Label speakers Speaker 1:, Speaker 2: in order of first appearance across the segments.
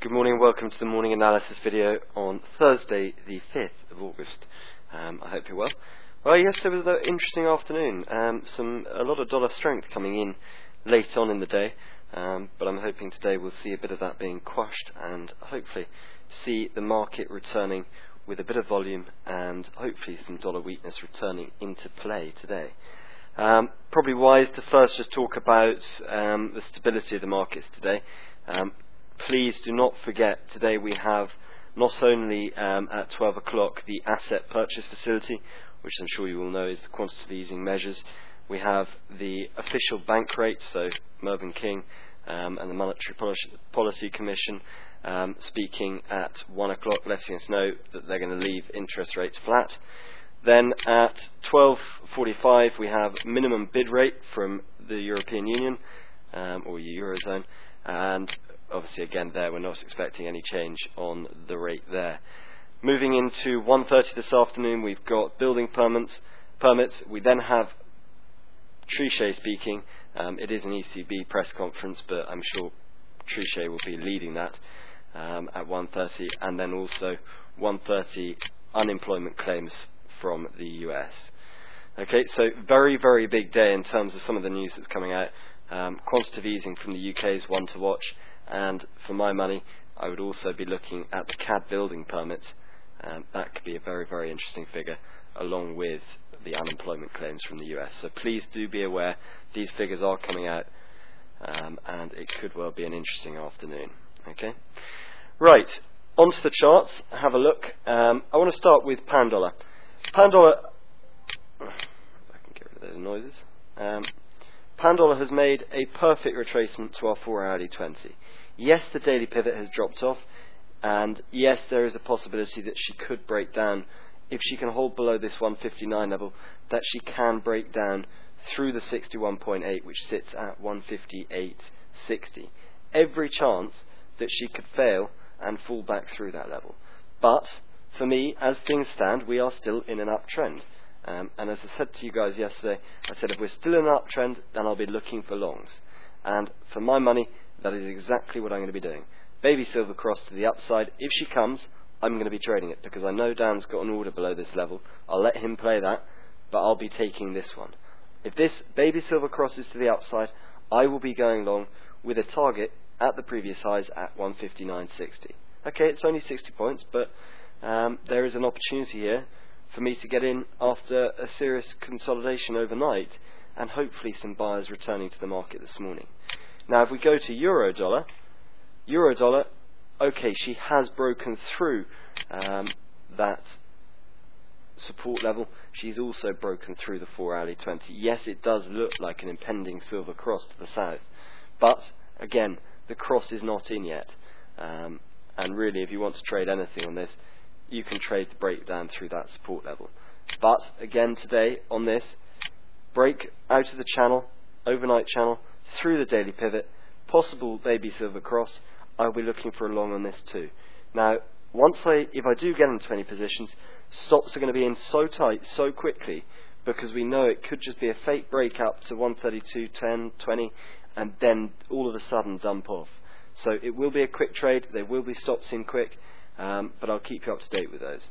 Speaker 1: Good morning, welcome to the morning analysis video on Thursday the 5th of August. I hope you're well. Well, yesterday was an interesting afternoon. A lot of dollar strength coming in late on in the day, but I'm hoping today we'll see a bit of that being quashed and hopefully see the market returning with a bit of volume and hopefully some dollar weakness returning into play today. Probably wise to first just talk about the stability of the markets today. Please do not forget, today we have not only at 12 o'clock the asset purchase facility, which I'm sure you all know is the quantitative easing measures. We have the official bank rate, so Mervyn King and the Monetary Policy Commission speaking at 1 o'clock, letting us know that they're going to leave interest rates flat. Then at 12:45 we have minimum bid rate from the European Union or Eurozone, and obviously again there we're not expecting any change on the rate there. Moving into 1:30 this afternoon, we've got building permits. We then have Trichet speaking. It is an ECB press conference, but I'm sure Trichet will be leading that at 1:30, and then also 1:30 unemployment claims from the US. Okay, so very, very big day in terms of some of the news that's coming out. Quantitative easing from the UK is one to watch, and for my money I would also be looking at the CAD building permits. That could be a very, very interesting figure along with the unemployment claims from the US. So please do be aware these figures are coming out, and it could well be an interesting afternoon. Okay, right, onto the charts, have a look. I want to start with pound dollar. Pound dollar, if I can get rid of those noises. Pound dollar has made a perfect retracement to our 4-hourly 20. Yes, the daily pivot has dropped off, and yes, there is a possibility that she could break down. If she can hold below this 159 level, that she can break down through the 61.8, which sits at 158.60. Every chance that she could fail and fall back through that level. But for me, as things stand, we are still in an uptrend. And as I said to you guys yesterday, I said if we're still in an uptrend, then I'll be looking for longs. And for my money, that is exactly what I'm going to be doing. Baby silver cross to the upside. If she comes, I'm going to be trading it because I know Dan's got an order below this level. I'll let him play that, but I'll be taking this one. If this baby silver crosses to the upside, I will be going long with a target at the previous highs at 159.60. Okay, it's only 60 points, but there is an opportunity here for me to get in after a serious consolidation overnight and hopefully some buyers returning to the market this morning. Now if we go to euro dollar, okay, she has broken through that support level. She's also broken through the 4-hourly 20. Yes, it does look like an impending silver cross to the south, but again, the cross is not in yet. And really, if you want to trade anything on this, you can trade the breakdown through that support level. But again today on this, break out of the channel, overnight channel, through the daily pivot, possible baby silver cross, I'll be looking for a long on this too. Now, if I do get into any positions, stops are going to be in so tight, so quickly, because we know it could just be a fake break up to 132.10, 20, and then all of a sudden dump off. So it will be a quick trade, there will be stops in quick, but I'll keep you up to date with those.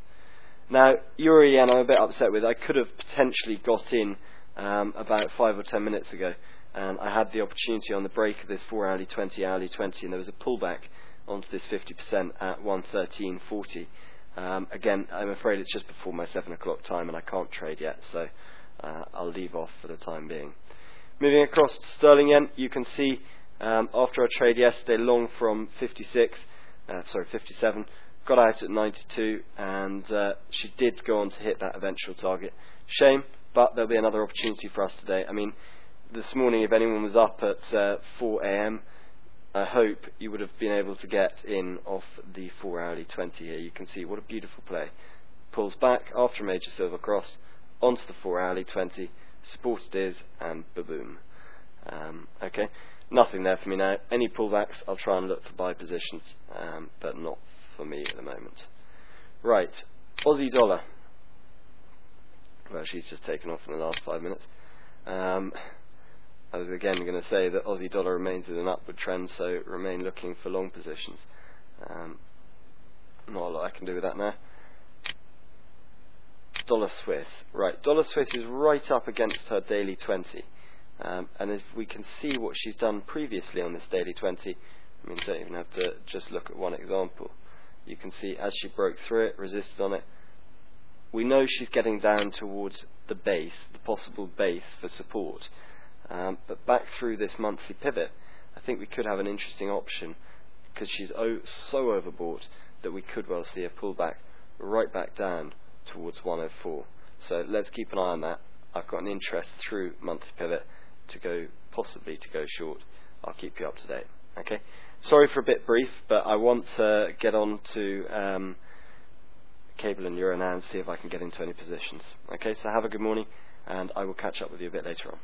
Speaker 1: Now, Euro Yen I'm a bit upset with. I could have potentially got in about 5 or 10 minutes ago, and I had the opportunity on the break of this 4-hourly 20, hourly 20, and there was a pullback onto this 50% at 113.40. Again, I'm afraid it's just before my 7 o'clock time and I can't trade yet, so I'll leave off for the time being. Moving across to sterling yen, you can see after our trade yesterday, long from 57, got out at 92, and she did go on to hit that eventual target. Shame, but there'll be another opportunity for us today. I mean, this morning, if anyone was up at 4 a.m., I hope you would have been able to get in off the 4-hourly 20 here. You can see what a beautiful play. Pulls back after a major silver cross onto the 4-hourly 20, support it is, and ba-boom. Okay, nothing there for me now. Any pullbacks, I'll try and look for buy positions, but not for me at the moment. Right, Aussie dollar. Well, she's just taken off in the last 5 minutes. I was again going to say that Aussie dollar remains in an upward trend, so remain looking for long positions. Not a lot I can do with that now. Dollar Swiss. Right, Dollar Swiss is right up against her daily 20. And as we can see what she's done previously on this daily 20, I mean, don't even have to just look at one example. You can see as she broke through it, resisted on it, we know she's getting down towards the base, the possible base for support. But back through this monthly pivot, I think we could have an interesting option, because she's so overbought that we could well see a pullback right back down towards 104. So let's keep an eye on that. I've got an interest through monthly pivot possibly to go short. I'll keep you up to date. Okay. Sorry for a bit brief, but I want to get on to cable and euro now and see if I can get into any positions. Okay, so have a good morning, and I will catch up with you a bit later on.